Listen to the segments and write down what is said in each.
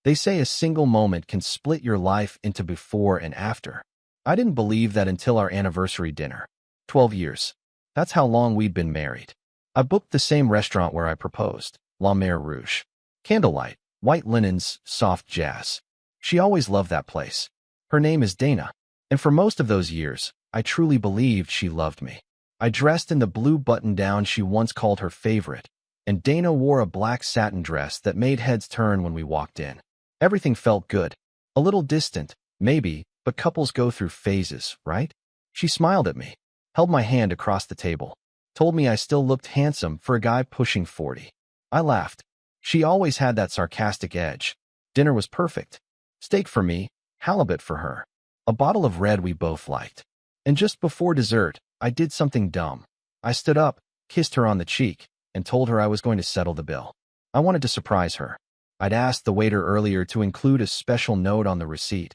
They say a single moment can split your life into before and after. I didn't believe that until our anniversary dinner. 12 years. That's how long we'd been married. I booked the same restaurant where I proposed, La Mer Rouge. Candlelight, white linens, soft jazz. She always loved that place. Her name is Dana. And for most of those years, I truly believed she loved me. I dressed in the blue button-down she once called her favorite, and Dana wore a black satin dress that made heads turn when we walked in. Everything felt good. A little distant, maybe, but couples go through phases, right? She smiled at me, held my hand across the table, told me I still looked handsome for a guy pushing 40. I laughed. She always had that sarcastic edge. Dinner was perfect. Steak for me, halibut for her. A bottle of red we both liked. And just before dessert, I did something dumb. I stood up, kissed her on the cheek, and told her I was going to settle the bill. I wanted to surprise her. I'd asked the waiter earlier to include a special note on the receipt.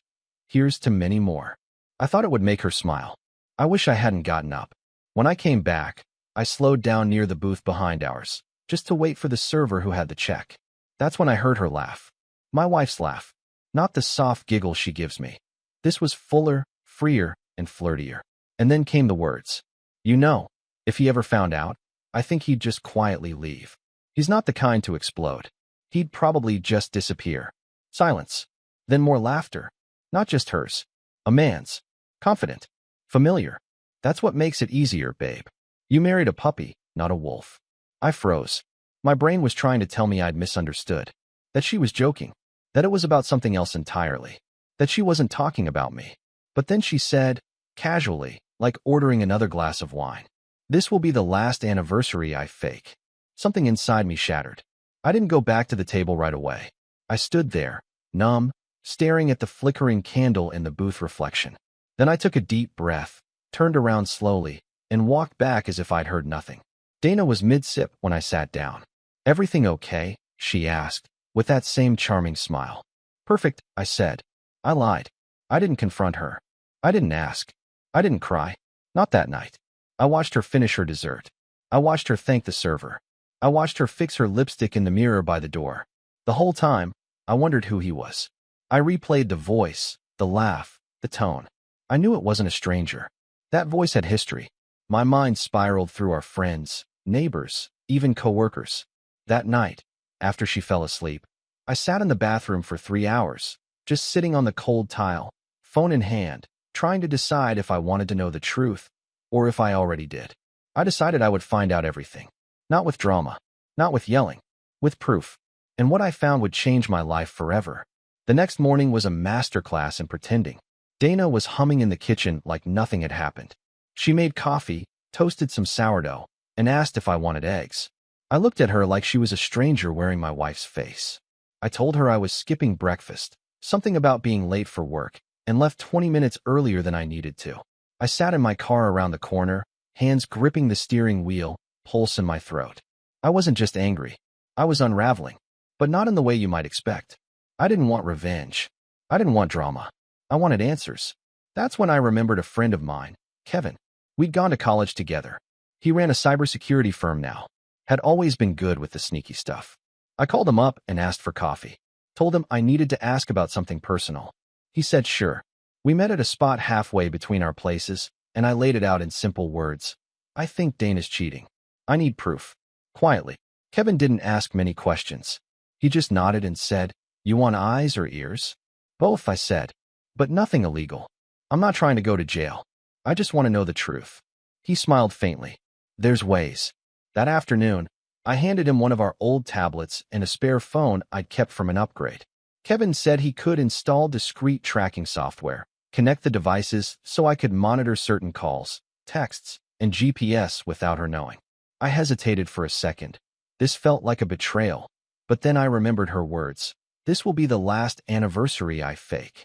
Here's to many more. I thought it would make her smile. I wish I hadn't gotten up. When I came back, I slowed down near the booth behind ours, just to wait for the server who had the check. That's when I heard her laugh. My wife's laugh. Not the soft giggle she gives me. This was fuller, freer, and flirtier. And then came the words. You know, if he ever found out, I think he'd just quietly leave. He's not the kind to explode. He'd probably just disappear. Silence. Then more laughter. Not just hers. A man's. Confident. Familiar. That's what makes it easier, babe. You married a puppy, not a wolf. I froze. My brain was trying to tell me I'd misunderstood. That she was joking. That it was about something else entirely. That she wasn't talking about me. But then she said, casually, like ordering another glass of wine, this will be the last anniversary I fake. Something inside me shattered. I didn't go back to the table right away. I stood there, numb, staring at the flickering candle in the booth reflection. Then I took a deep breath, turned around slowly, and walked back as if I'd heard nothing. Dana was mid-sip when I sat down. Everything okay? She asked, with that same charming smile. Perfect, I said. I lied. I didn't confront her. I didn't ask. I didn't cry. Not that night. I watched her finish her dessert. I watched her thank the server. I watched her fix her lipstick in the mirror by the door. The whole time, I wondered who he was. I replayed the voice, the laugh, the tone. I knew it wasn't a stranger. That voice had history. My mind spiraled through our friends, neighbors, even coworkers. That night, after she fell asleep, I sat in the bathroom for 3 hours, just sitting on the cold tile, phone in hand, trying to decide if I wanted to know the truth, or if I already did. I decided I would find out everything. Not with drama, not with yelling, with proof. And what I found would change my life forever. The next morning was a masterclass in pretending. Dana was humming in the kitchen like nothing had happened. She made coffee, toasted some sourdough, and asked if I wanted eggs. I looked at her like she was a stranger wearing my wife's face. I told her I was skipping breakfast, something about being late for work, and left 20 minutes earlier than I needed to. I sat in my car around the corner, hands gripping the steering wheel, pulse in my throat. I wasn't just angry. I was unraveling, but not in the way you might expect. I didn't want revenge. I didn't want drama. I wanted answers. That's when I remembered a friend of mine, Kevin. We'd gone to college together. He ran a cybersecurity firm now. Had always been good with the sneaky stuff. I called him up and asked for coffee. Told him I needed to ask about something personal. He said sure. We met at a spot halfway between our places, and I laid it out in simple words. I think Dana's cheating. I need proof. Quietly. Kevin didn't ask many questions. He just nodded and said, you want eyes or ears? Both, I said. But nothing illegal. I'm not trying to go to jail. I just want to know the truth. He smiled faintly. There's ways. That afternoon, I handed him one of our old tablets and a spare phone I'd kept from an upgrade. Kevin said he could install discrete tracking software, connect the devices so I could monitor certain calls, texts, and GPS without her knowing. I hesitated for a second. This felt like a betrayal. But then I remembered her words. This will be the last anniversary I fake.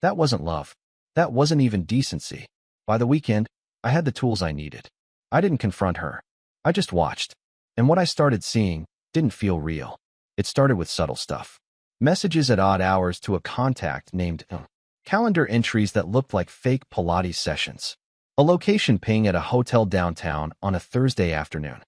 That wasn't love. That wasn't even decency. By the weekend, I had the tools I needed. I didn't confront her. I just watched. And what I started seeing didn't feel real. It started with subtle stuff. Messages at odd hours to a contact named calendar entries that looked like fake Pilates sessions. A location ping at a hotel downtown on a Thursday afternoon.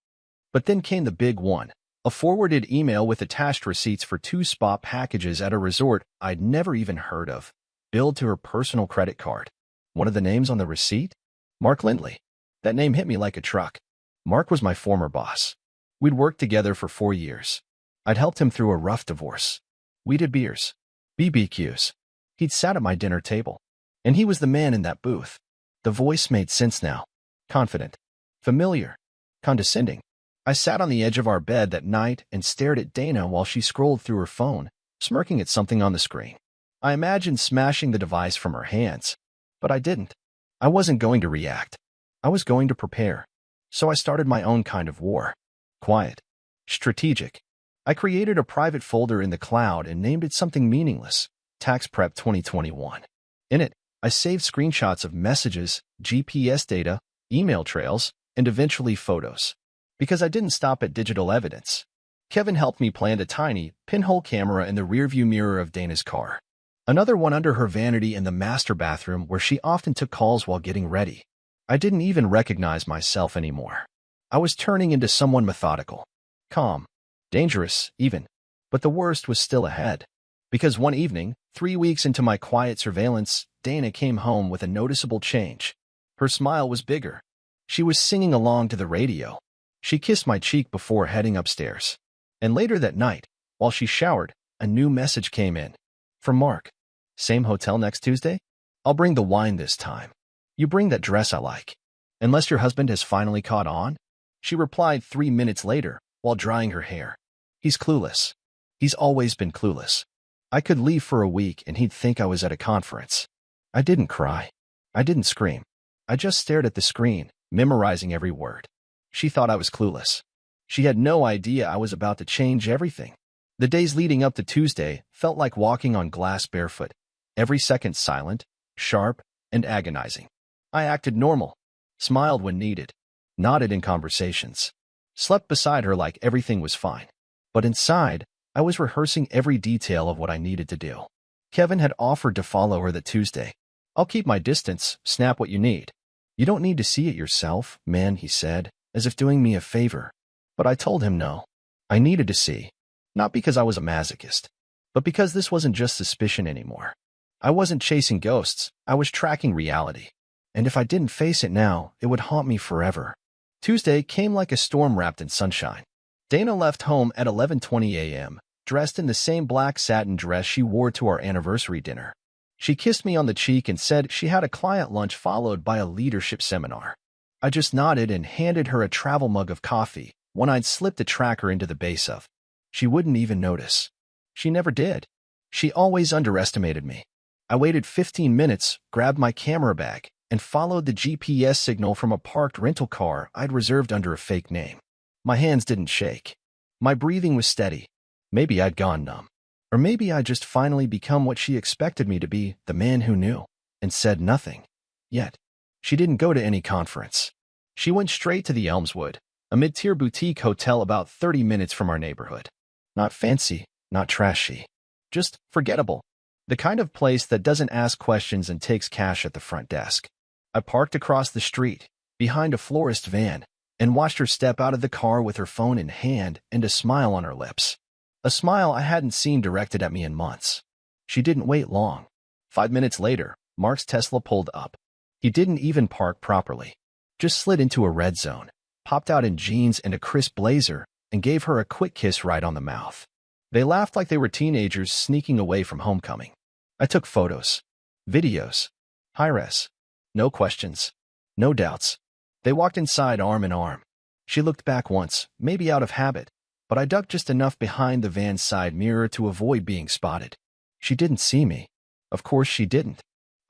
But then came the big one. A forwarded email with attached receipts for 2 spa packages at a resort I'd never even heard of, billed to her personal credit card. One of the names on the receipt? Mark Lindley. That name hit me like a truck. Mark was my former boss. We'd worked together for 4 years. I'd helped him through a rough divorce. We did beers, BBQs. He'd sat at my dinner table. And he was the man in that booth. The voice made sense now. Confident. Familiar. Condescending. I sat on the edge of our bed that night and stared at Dana while she scrolled through her phone, smirking at something on the screen. I imagined smashing the device from her hands, but I didn't. I wasn't going to react. I was going to prepare. So I started my own kind of war. Quiet. Strategic. I created a private folder in the cloud and named it something meaningless, Tax Prep 2021. In it, I saved screenshots of messages, GPS data, email trails, and eventually photos. Because I didn't stop at digital evidence. Kevin helped me plant a tiny, pinhole camera in the rearview mirror of Dana's car. Another one under her vanity in the master bathroom where she often took calls while getting ready. I didn't even recognize myself anymore. I was turning into someone methodical, calm, dangerous, even. But the worst was still ahead. Because one evening, 3 weeks into my quiet surveillance, Dana came home with a noticeable change. Her smile was bigger. She was singing along to the radio. She kissed my cheek before heading upstairs. And later that night, while she showered, a new message came in. From Mark. Same hotel next Tuesday? I'll bring the wine this time. You bring that dress I like. Unless your husband has finally caught on? She replied 3 minutes later, while drying her hair. He's clueless. He's always been clueless. I could leave for a week and he'd think I was at a conference. I didn't cry. I didn't scream. I just stared at the screen, memorizing every word. She thought I was clueless. She had no idea I was about to change everything. The days leading up to Tuesday felt like walking on glass barefoot, every second silent, sharp, and agonizing. I acted normal, smiled when needed, nodded in conversations, slept beside her like everything was fine. But inside, I was rehearsing every detail of what I needed to do. Kevin had offered to follow her that Tuesday. I'll keep my distance, snap what you need. You don't need to see it yourself, man, he said, as if doing me a favor. But I told him no. I needed to see. Not because I was a masochist, but because this wasn't just suspicion anymore. I wasn't chasing ghosts, I was tracking reality. And if I didn't face it now, it would haunt me forever. Tuesday came like a storm wrapped in sunshine. Dana left home at 11:20 a.m., dressed in the same black satin dress she wore to our anniversary dinner. She kissed me on the cheek and said she had a client lunch followed by a leadership seminar. I just nodded and handed her a travel mug of coffee, one I'd slipped a tracker into the base of. She wouldn't even notice. She never did. She always underestimated me. I waited 15 minutes, grabbed my camera bag, and followed the GPS signal from a parked rental car I'd reserved under a fake name. My hands didn't shake. My breathing was steady. Maybe I'd gone numb. Or maybe I'd just finally become what she expected me to be, the man who knew, and said nothing. Yet, she didn't go to any conference. She went straight to the Elmswood, a mid-tier boutique hotel about 30 minutes from our neighborhood. Not fancy, not trashy. Just forgettable. The kind of place that doesn't ask questions and takes cash at the front desk. I parked across the street, behind a florist van, and watched her step out of the car with her phone in hand and a smile on her lips. A smile I hadn't seen directed at me in months. She didn't wait long. 5 minutes later, Mark's Tesla pulled up. He didn't even park properly. Just slid into a red zone, popped out in jeans and a crisp blazer, and gave her a quick kiss right on the mouth. They laughed like they were teenagers sneaking away from homecoming. I took photos, videos, high-res. No questions, no doubts. They walked inside arm in arm. She looked back once, maybe out of habit, but I ducked just enough behind the van's side mirror to avoid being spotted. She didn't see me. Of course she didn't.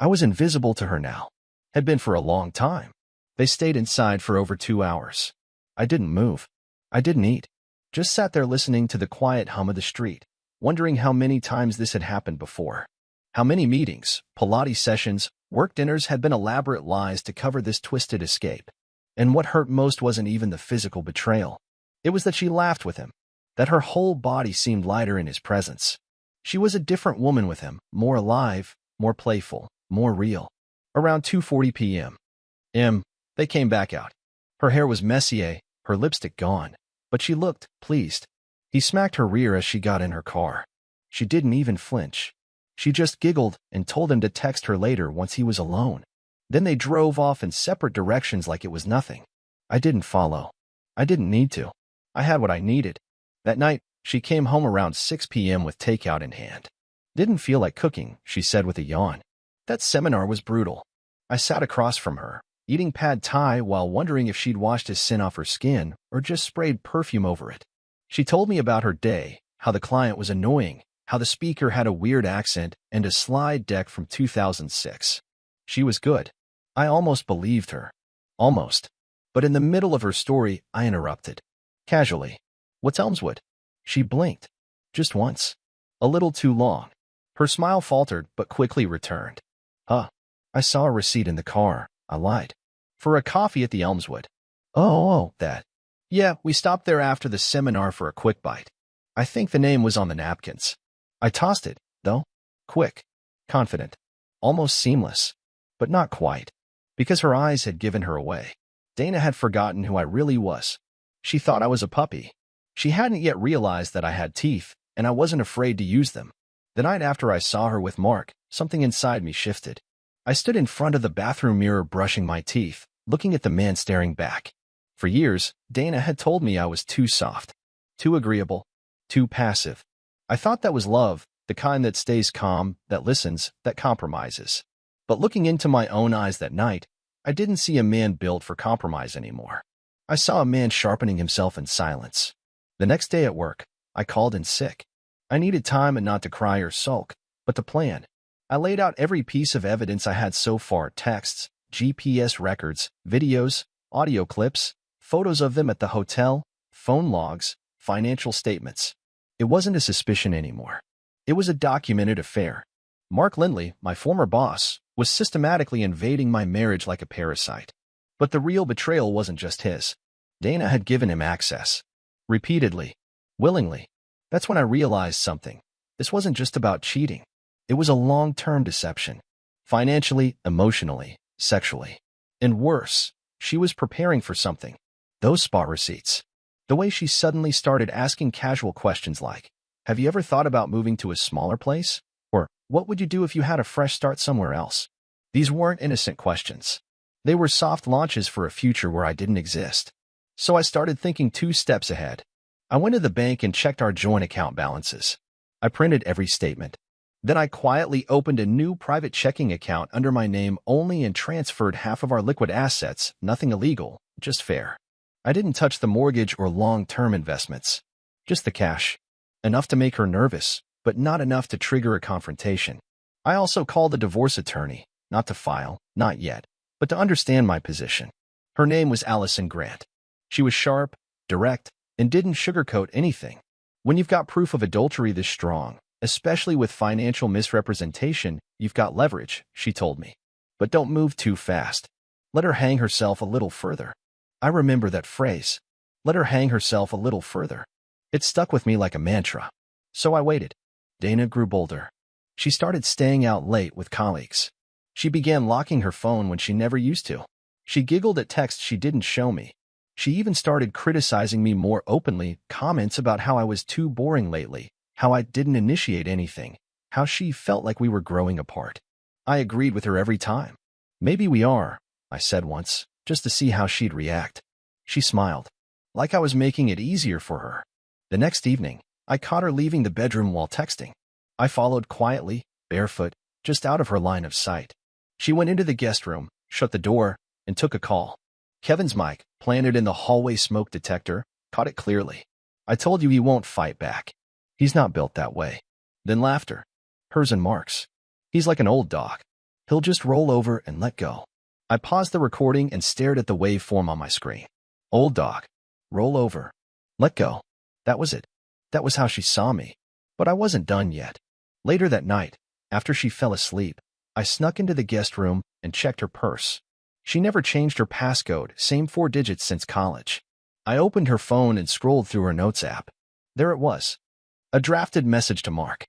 I was invisible to her now. Had been for a long time. They stayed inside for over 2 hours. I didn't move. I didn't eat. Just sat there listening to the quiet hum of the street, wondering how many times this had happened before. How many meetings, Pilates sessions, work dinners had been elaborate lies to cover this twisted escape. And what hurt most wasn't even the physical betrayal. It was that she laughed with him, that her whole body seemed lighter in his presence. She was a different woman with him, more alive, more playful, more real. Around 2:40 p.m. They came back out. Her hair was messier, her lipstick gone, but she looked pleased. He smacked her rear as she got in her car. She didn't even flinch. She just giggled and told him to text her later once he was alone. Then they drove off in separate directions like it was nothing. I didn't follow. I didn't need to. I had what I needed. That night, she came home around 6 p.m. with takeout in hand. Didn't feel like cooking, she said with a yawn. That seminar was brutal. I sat across from her, eating pad thai while wondering if she'd washed his sin off her skin or just sprayed perfume over it. She told me about her day, how the client was annoying, how the speaker had a weird accent and a slide deck from 2006. She was good. I almost believed her. Almost. But in the middle of her story, I interrupted. Casually. What's Elmswood? She blinked. Just once. A little too long. Her smile faltered but quickly returned. Huh. I saw a receipt in the car. I lied. For a coffee at the Elmswood. Oh, that. Yeah, we stopped there after the seminar for a quick bite. I think the name was on the napkins. I tossed it, though. Quick. Confident. Almost seamless. But not quite. Because her eyes had given her away. Dana had forgotten who I really was. She thought I was a puppy. She hadn't yet realized that I had teeth, and I wasn't afraid to use them. The night after I saw her with Mark, something inside me shifted. I stood in front of the bathroom mirror brushing my teeth, looking at the man staring back. For years, Dana had told me I was too soft, too agreeable, too passive. I thought that was love, the kind that stays calm, that listens, that compromises. But looking into my own eyes that night, I didn't see a man built for compromise anymore. I saw a man sharpening himself in silence. The next day at work, I called in sick. I needed time and not to cry or sulk, but to plan. I laid out every piece of evidence I had so far: texts, GPS records, videos, audio clips, photos of them at the hotel, phone logs, financial statements. It wasn't a suspicion anymore. It was a documented affair. Mark Lindley, my former boss, was systematically invading my marriage like a parasite. But the real betrayal wasn't just his. Dana had given him access. Repeatedly. Willingly. That's when I realized something. This wasn't just about cheating. It was a long-term deception. Financially, emotionally, sexually. And worse, she was preparing for something. Those spot receipts. The way she suddenly started asking casual questions like, have you ever thought about moving to a smaller place? Or, what would you do if you had a fresh start somewhere else? These weren't innocent questions. They were soft launches for a future where I didn't exist. So I started thinking 2 steps ahead. I went to the bank and checked our joint account balances. I printed every statement. Then I quietly opened a new private checking account under my name only and transferred half of our liquid assets, nothing illegal, just fair. I didn't touch the mortgage or long-term investments. Just the cash. Enough to make her nervous, but not enough to trigger a confrontation. I also called a divorce attorney, not to file, not yet, but to understand my position. Her name was Allison Grant. She was sharp, direct, and didn't sugarcoat anything. When you've got proof of adultery this strong, especially with financial misrepresentation, you've got leverage, she told me. But don't move too fast. Let her hang herself a little further. I remember that phrase. Let her hang herself a little further. It stuck with me like a mantra. So I waited. Dana grew bolder. She started staying out late with colleagues. She began locking her phone when she never used to. She giggled at texts she didn't show me. She even started criticizing me more openly, comments about how I was too boring lately, how I didn't initiate anything, how she felt like we were growing apart. I agreed with her every time. Maybe we are, I said once, just to see how she'd react. She smiled, like I was making it easier for her. The next evening, I caught her leaving the bedroom while texting. I followed quietly, barefoot, just out of her line of sight. She went into the guest room, shut the door, and took a call. Kevin's mic, planted in the hallway smoke detector, caught it clearly. I told you he won't fight back. He's not built that way. Then laughter. Hers and Mark's. He's like an old dog. He'll just roll over and let go. I paused the recording and stared at the waveform on my screen. Old dog. Roll over. Let go. That was it. That was how she saw me. But I wasn't done yet. Later that night, after she fell asleep, I snuck into the guest room and checked her purse. She never changed her passcode, same 4 digits since college. I opened her phone and scrolled through her notes app. There it was. A drafted message to Mark.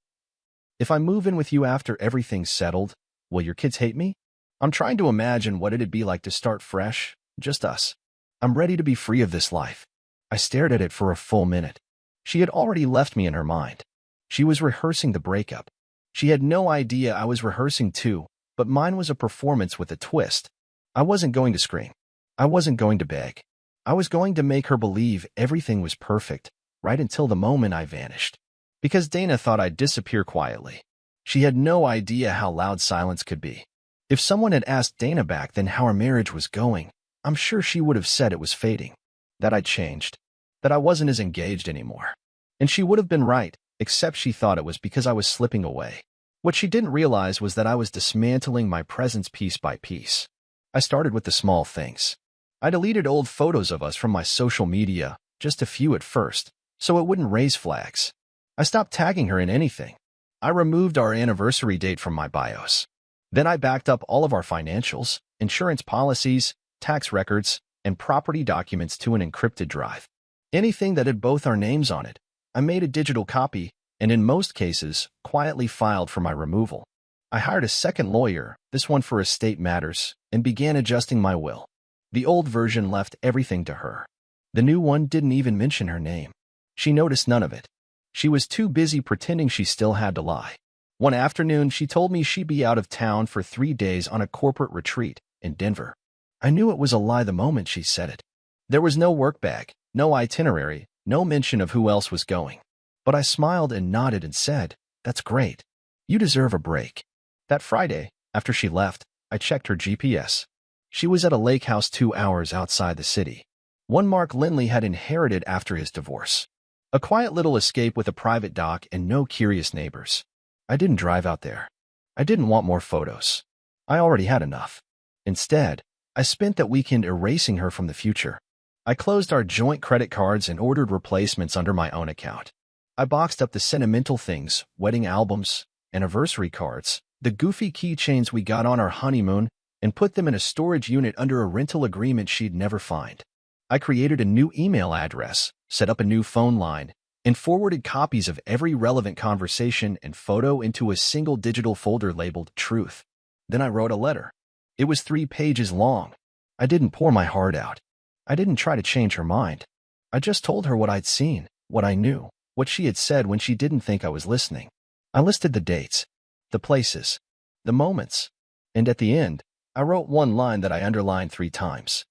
If I move in with you after everything's settled, will your kids hate me? I'm trying to imagine what it'd be like to start fresh, just us. I'm ready to be free of this life. I stared at it for a full minute. She had already left me in her mind. She was rehearsing the breakup. She had no idea I was rehearsing too, but mine was a performance with a twist. I wasn't going to scream. I wasn't going to beg. I was going to make her believe everything was perfect, right until the moment I vanished. Because Dana thought I'd disappear quietly. She had no idea how loud silence could be. If someone had asked Dana back then how our marriage was going, I'm sure she would have said it was fading, that I'd changed, that I wasn't as engaged anymore. And she would have been right, except she thought it was because I was slipping away. What she didn't realize was that I was dismantling my presence piece by piece. I started with the small things. I deleted old photos of us from my social media, just a few at first, so it wouldn't raise flags. I stopped tagging her in anything. I removed our anniversary date from my bios. Then I backed up all of our financials, insurance policies, tax records, and property documents to an encrypted drive. Anything that had both our names on it, I made a digital copy, and in most cases, quietly filed for my removal. I hired a second lawyer, this one for estate matters, and began adjusting my will. The old version left everything to her. The new one didn't even mention her name. She noticed none of it. She was too busy pretending she still had to lie. One afternoon, she told me she'd be out of town for 3 days on a corporate retreat in Denver. I knew it was a lie the moment she said it. There was no work bag, no itinerary, no mention of who else was going. But I smiled and nodded and said, "That's great. You deserve a break." That Friday, after she left, I checked her GPS. She was at a lake house 2 hours outside the city. One Mark Lindley had inherited after his divorce. A quiet little escape with a private dock and no curious neighbors. I didn't drive out there. I didn't want more photos. I already had enough. Instead, I spent that weekend erasing her from the future. I closed our joint credit cards and ordered replacements under my own account. I boxed up the sentimental things, wedding albums, anniversary cards, the goofy keychains we got on our honeymoon, and put them in a storage unit under a rental agreement she'd never find. I created a new email address, set up a new phone line, and forwarded copies of every relevant conversation and photo into a single digital folder labeled Truth. Then I wrote a letter. It was 3 pages long. I didn't pour my heart out. I didn't try to change her mind. I just told her what I'd seen, what I knew, what she had said when she didn't think I was listening. I listed the dates, the places, the moments, and at the end, I wrote one line that I underlined 3 times.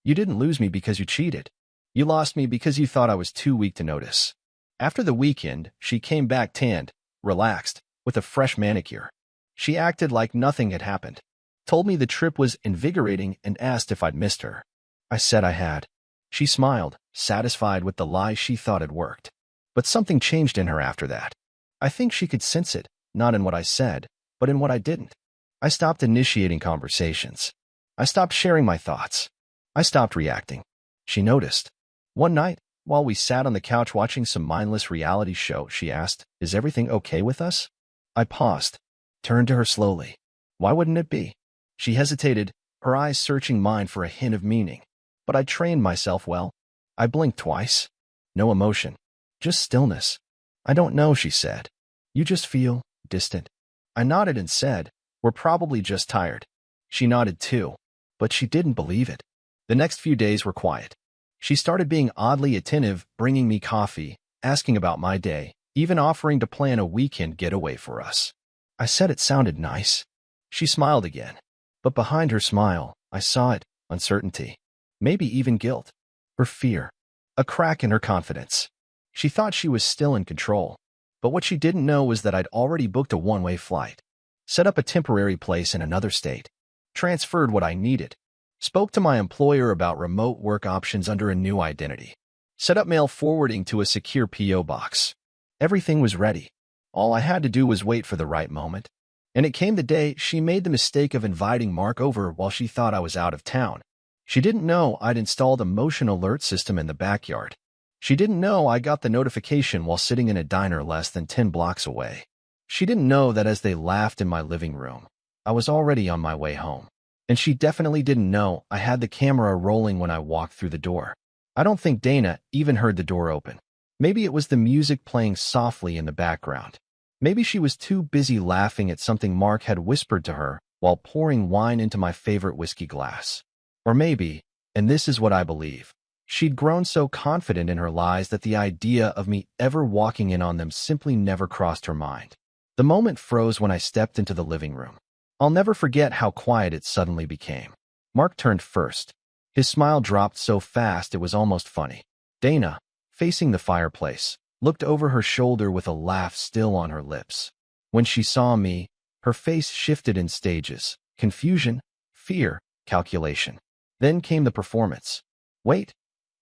You didn't lose me because you cheated. You lost me because you thought I was too weak to notice. After the weekend, she came back tanned, relaxed, with a fresh manicure. She acted like nothing had happened, told me the trip was invigorating, and asked if I'd missed her. I said I had. She smiled, satisfied with the lie she thought had worked. But something changed in her after that. I think she could sense it, not in what I said, but in what I didn't. I stopped initiating conversations. I stopped sharing my thoughts. I stopped reacting. She noticed. One night, while we sat on the couch watching some mindless reality show, she asked, "Is everything okay with us?" I paused, turned to her slowly. "Why wouldn't it be?" She hesitated, her eyes searching mine for a hint of meaning. But I trained myself well. I blinked twice. No emotion. Just stillness. "I don't know," she said. "You just feel distant." I nodded and said, "We're probably just tired." She nodded too, but she didn't believe it. The next few days were quiet. She started being oddly attentive, bringing me coffee, asking about my day, even offering to plan a weekend getaway for us. I said it sounded nice. She smiled again. But behind her smile, I saw it, uncertainty. Maybe even guilt. Her fear. A crack in her confidence. She thought she was still in control. But what she didn't know was that I'd already booked a one-way flight. Set up a temporary place in another state. Transferred what I needed. Spoke to my employer about remote work options under a new identity. Set up mail forwarding to a secure P.O. box. Everything was ready. All I had to do was wait for the right moment. And it came the day she made the mistake of inviting Mark over while she thought I was out of town. She didn't know I'd installed a motion alert system in the backyard. She didn't know I got the notification while sitting in a diner less than 10 blocks away. She didn't know that as they laughed in my living room, I was already on my way home. And she definitely didn't know I had the camera rolling when I walked through the door. I don't think Dana even heard the door open. Maybe it was the music playing softly in the background. Maybe she was too busy laughing at something Mark had whispered to her while pouring wine into my favorite whiskey glass. Or maybe, and this is what I believe, She'd grown so confident in her lies that the idea of me ever walking in on them simply never crossed her mind. The moment froze when I stepped into the living room. I'll never forget how quiet it suddenly became. Mark turned first. His smile dropped so fast it was almost funny. Dana, facing the fireplace, looked over her shoulder with a laugh still on her lips. When she saw me, her face shifted in stages: confusion, fear, calculation. Then came the performance. "Wait,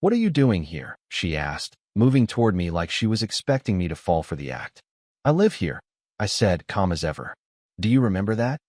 what are you doing here?" she asked, moving toward me like she was expecting me to fall for the act. "I live here," I said, calm as ever. "Do you remember that?"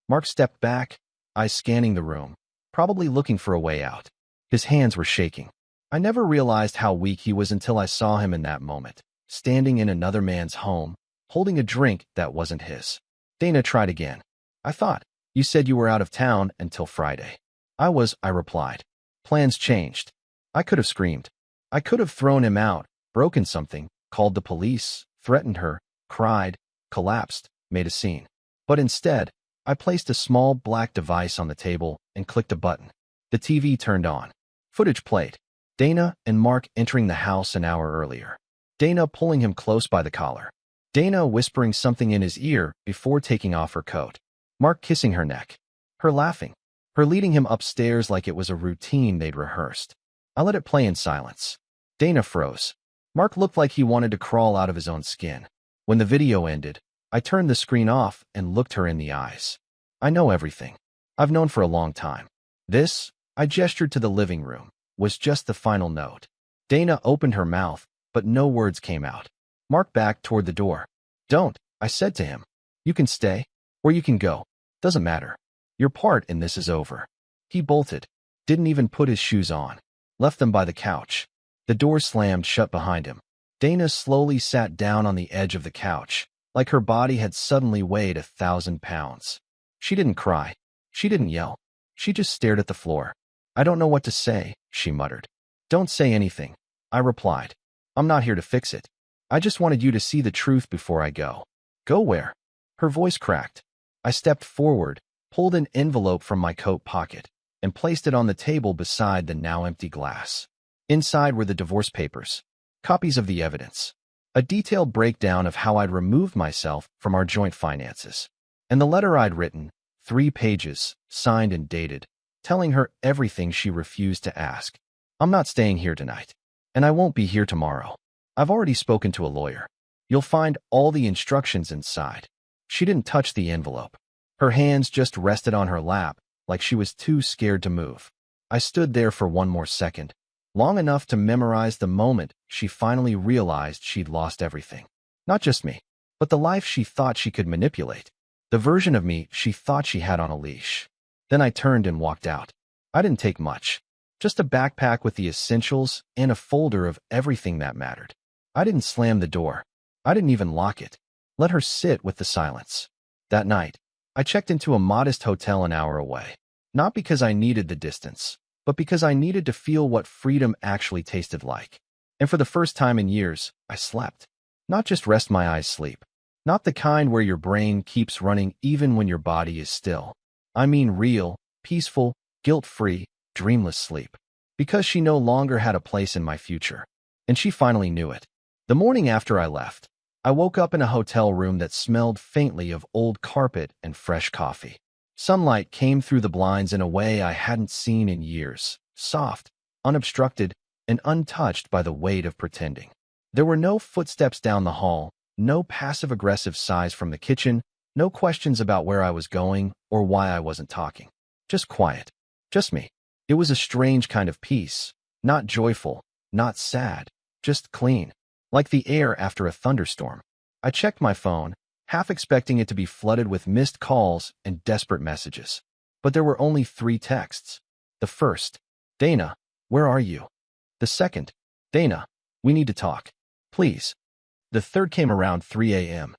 Mark stepped back, eyes scanning the room, probably looking for a way out. His hands were shaking. I never realized how weak he was until I saw him in that moment, standing in another man's home, holding a drink that wasn't his. Dana tried again. "I thought you said you were out of town until Friday." I replied. Plans changed. I could have screamed. I could have thrown him out, broken something, called the police, threatened her, cried, collapsed, made a scene. But instead, I placed a small black device on the table and clicked a button. The TV turned on. Footage played. Dana and Mark entering the house an hour earlier. Dana pulling him close by the collar. Dana whispering something in his ear before taking off her coat. Mark kissing her neck. Her laughing. Her leading him upstairs like it was a routine they'd rehearsed. I let it play in silence. Dana froze. Mark looked like he wanted to crawl out of his own skin. When the video ended, I turned the screen off and looked her in the eyes. "I know everything. I've known for a long time. This," I gestured to the living room, "was just the final note." Dana opened her mouth, but no words came out. Mark backed toward the door. "Don't," I said to him. "You can stay, or you can go. Doesn't matter. Your part in this is over." He bolted, didn't even put his shoes on, left them by the couch. The door slammed shut behind him. Dana slowly sat down on the edge of the couch, like her body had suddenly weighed 1,000 pounds. She didn't cry. She didn't yell. She just stared at the floor. "I don't know what to say," she muttered. "Don't say anything," I replied. "I'm not here to fix it. I just wanted you to see the truth before I go." "Go where?" Her voice cracked. I stepped forward, pulled an envelope from my coat pocket, and placed it on the table beside the now empty glass. Inside were the divorce papers, copies of the evidence, a detailed breakdown of how I'd removed myself from our joint finances, and the letter I'd written, 3 pages, signed and dated, telling her everything she refused to ask. "I'm not staying here tonight, and I won't be here tomorrow. I've already spoken to a lawyer. You'll find all the instructions inside." She didn't touch the envelope. Her hands just rested on her lap, like she was too scared to move. I stood there for one more second, long enough to memorize the moment she finally realized she'd lost everything. Not just me, but the life she thought she could manipulate, the version of me she thought she had on a leash. Then I turned and walked out. I didn't take much, just a backpack with the essentials and a folder of everything that mattered. I didn't slam the door. I didn't even lock it. Let her sit with the silence. That night, I checked into a modest hotel an hour away, not because I needed the distance, but because I needed to feel what freedom actually tasted like. And for the first time in years, I slept. Not just rest my eyes sleep. Not the kind where your brain keeps running even when your body is still. I mean real, peaceful, guilt-free, dreamless sleep. Because she no longer had a place in my future. And she finally knew it. The morning after I left, I woke up in a hotel room that smelled faintly of old carpet and fresh coffee. Sunlight came through the blinds in a way I hadn't seen in years, soft, unobstructed, and untouched by the weight of pretending. There were no footsteps down the hall, no passive-aggressive sighs from the kitchen, no questions about where I was going or why I wasn't talking. Just quiet. Just me. It was a strange kind of peace, not joyful, not sad, just clean. Like the air after a thunderstorm. I checked my phone, half expecting it to be flooded with missed calls and desperate messages. But there were only 3 texts. The first, "Dana, where are you?" The second, "Dana, we need to talk. Please." The third came around 3 a.m.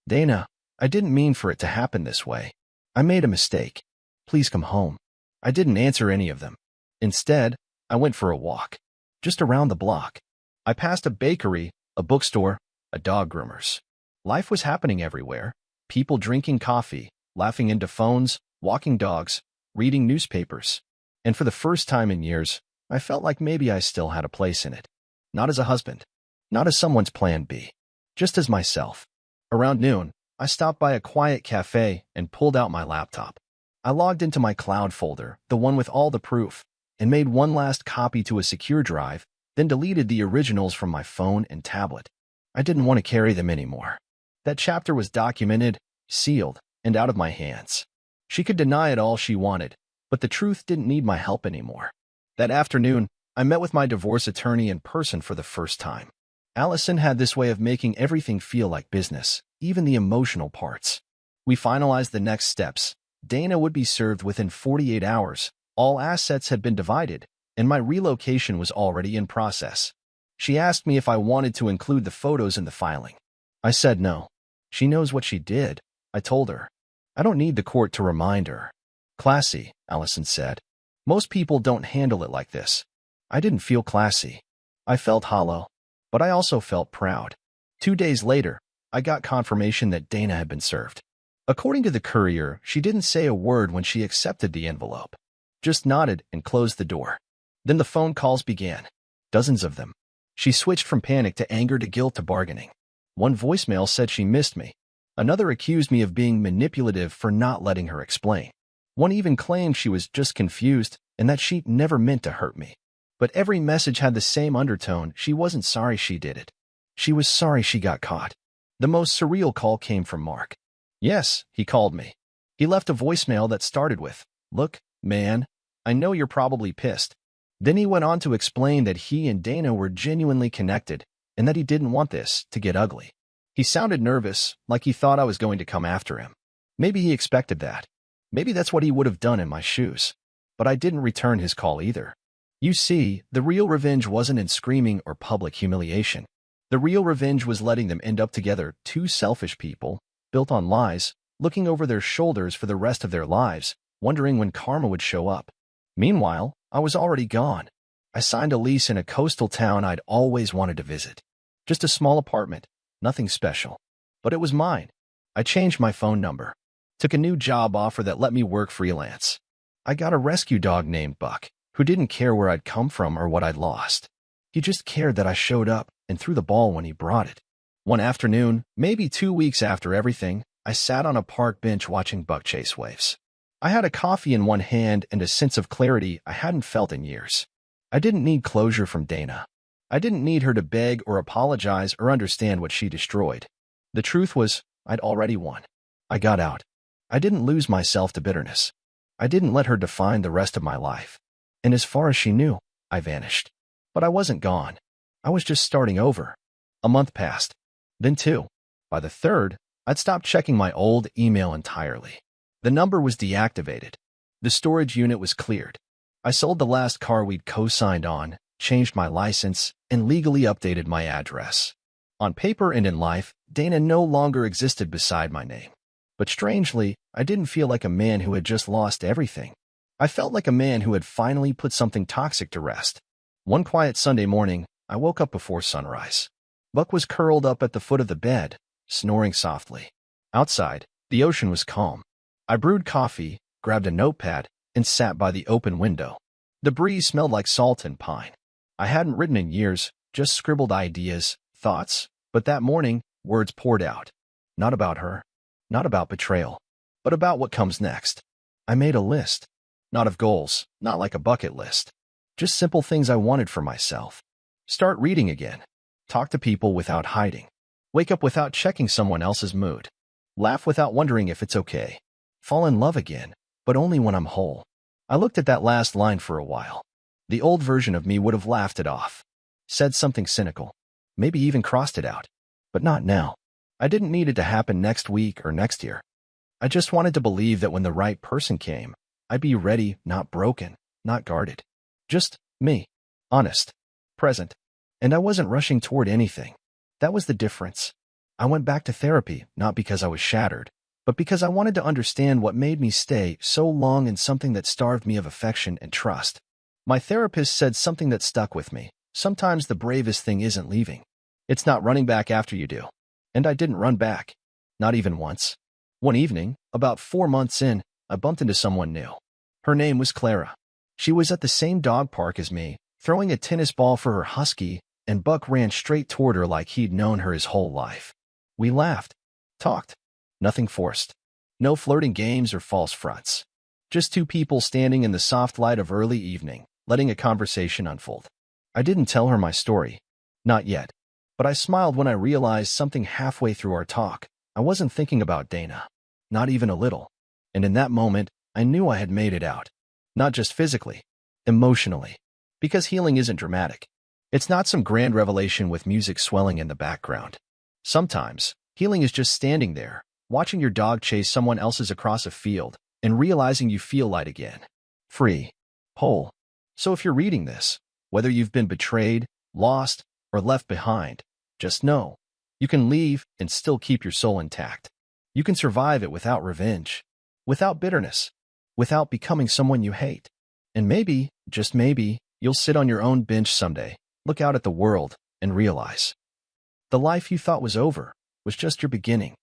"Dana, I didn't mean for it to happen this way. I made a mistake. Please come home." I didn't answer any of them. Instead, I went for a walk. Just around the block. I passed a bakery, a bookstore, a dog groomer's. Life was happening everywhere. People drinking coffee, laughing into phones, walking dogs, reading newspapers. And for the first time in years, I felt like maybe I still had a place in it. Not as a husband, not as someone's plan B, just as myself. Around noon, I stopped by a quiet cafe and pulled out my laptop. I logged into my cloud folder, the one with all the proof, and made one last copy to a secure drive, then deleted the originals from my phone and tablet. I didn't want to carry them anymore. That chapter was documented, sealed, and out of my hands. She could deny it all she wanted, but the truth didn't need my help anymore. That afternoon, I met with my divorce attorney in person for the first time. Allison had this way of making everything feel like business, even the emotional parts. We finalized the next steps. Dana would be served within 48 hours, all assets had been divided, and my relocation was already in process. She asked me if I wanted to include the photos in the filing. I said no. She knows what she did, I told her. I don't need the court to remind her. Classy, Allison said. Most people don't handle it like this. I didn't feel classy. I felt hollow, but I also felt proud. 2 days later, I got confirmation that Dana had been served. According to the courier, she didn't say a word when she accepted the envelope. Just nodded and closed the door. Then the phone calls began. Dozens of them. She switched from panic to anger to guilt to bargaining. One voicemail said she missed me. Another accused me of being manipulative for not letting her explain. One even claimed she was just confused and that she'd never meant to hurt me. But every message had the same undertone. She wasn't sorry she did it. She was sorry she got caught. The most surreal call came from Mark. Yes, he called me. He left a voicemail that started with, "Look, man, I know you're probably pissed." Then he went on to explain that he and Dana were genuinely connected and that he didn't want this to get ugly. He sounded nervous, like he thought I was going to come after him. Maybe he expected that. Maybe that's what he would have done in my shoes. But I didn't return his call either. You see, the real revenge wasn't in screaming or public humiliation. The real revenge was letting them end up together, two selfish people, built on lies, looking over their shoulders for the rest of their lives, wondering when karma would show up. Meanwhile, I was already gone. I signed a lease in a coastal town I'd always wanted to visit. Just a small apartment, nothing special. But it was mine. I changed my phone number. Took a new job offer that let me work freelance. I got a rescue dog named Buck, who didn't care where I'd come from or what I'd lost. He just cared that I showed up and threw the ball when he brought it. One afternoon, maybe 2 weeks after everything, I sat on a park bench watching Buck chase waves. I had a coffee in one hand and a sense of clarity I hadn't felt in years. I didn't need closure from Dana. I didn't need her to beg or apologize or understand what she destroyed. The truth was, I'd already won. I got out. I didn't lose myself to bitterness. I didn't let her define the rest of my life. And as far as she knew, I vanished. But I wasn't gone. I was just starting over. A month passed. Then 2. By the 3rd, I'd stopped checking my old email entirely. The number was deactivated. The storage unit was cleared. I sold the last car we'd co-signed on, changed my license, and legally updated my address. On paper and in life, Dana no longer existed beside my name. But strangely, I didn't feel like a man who had just lost everything. I felt like a man who had finally put something toxic to rest. One quiet Sunday morning, I woke up before sunrise. Buck was curled up at the foot of the bed, snoring softly. Outside, the ocean was calm. I brewed coffee, grabbed a notepad, and sat by the open window. The breeze smelled like salt and pine. I hadn't written in years, just scribbled ideas, thoughts, but that morning, words poured out. Not about her, not about betrayal, but about what comes next. I made a list. Not of goals, not like a bucket list. Just simple things I wanted for myself. Start reading again. Talk to people without hiding. Wake up without checking someone else's mood. Laugh without wondering if it's okay. Fall in love again, but only when I'm whole. I looked at that last line for a while. The old version of me would have laughed it off. Said something cynical. Maybe even crossed it out. But not now. I didn't need it to happen next week or next year. I just wanted to believe that when the right person came, I'd be ready, not broken, not guarded. Just me. Honest. Present. And I wasn't rushing toward anything. That was the difference. I went back to therapy, not because I was shattered, but because I wanted to understand what made me stay so long in something that starved me of affection and trust. My therapist said something that stuck with me. Sometimes the bravest thing isn't leaving. It's not running back after you do. And I didn't run back. Not even once. One evening, about 4 months in, I bumped into someone new. Her name was Clara. She was at the same dog park as me, throwing a tennis ball for her husky, and Buck ran straight toward her like he'd known her his whole life. We laughed, talked. Nothing forced. No flirting games or false fronts. Just two people standing in the soft light of early evening, letting a conversation unfold. I didn't tell her my story. Not yet. But I smiled when I realized something halfway through our talk. I wasn't thinking about Dana. Not even a little. And in that moment, I knew I had made it out. Not just physically. Emotionally. Because healing isn't dramatic. It's not some grand revelation with music swelling in the background. Sometimes, healing is just standing there, watching your dog chase someone else's across a field, and realizing you feel light again. Free. Whole. So if you're reading this, whether you've been betrayed, lost, or left behind, just know, you can leave and still keep your soul intact. You can survive it without revenge, without bitterness, without becoming someone you hate. And maybe, just maybe, you'll sit on your own bench someday, look out at the world, and realize the life you thought was over was just your beginning.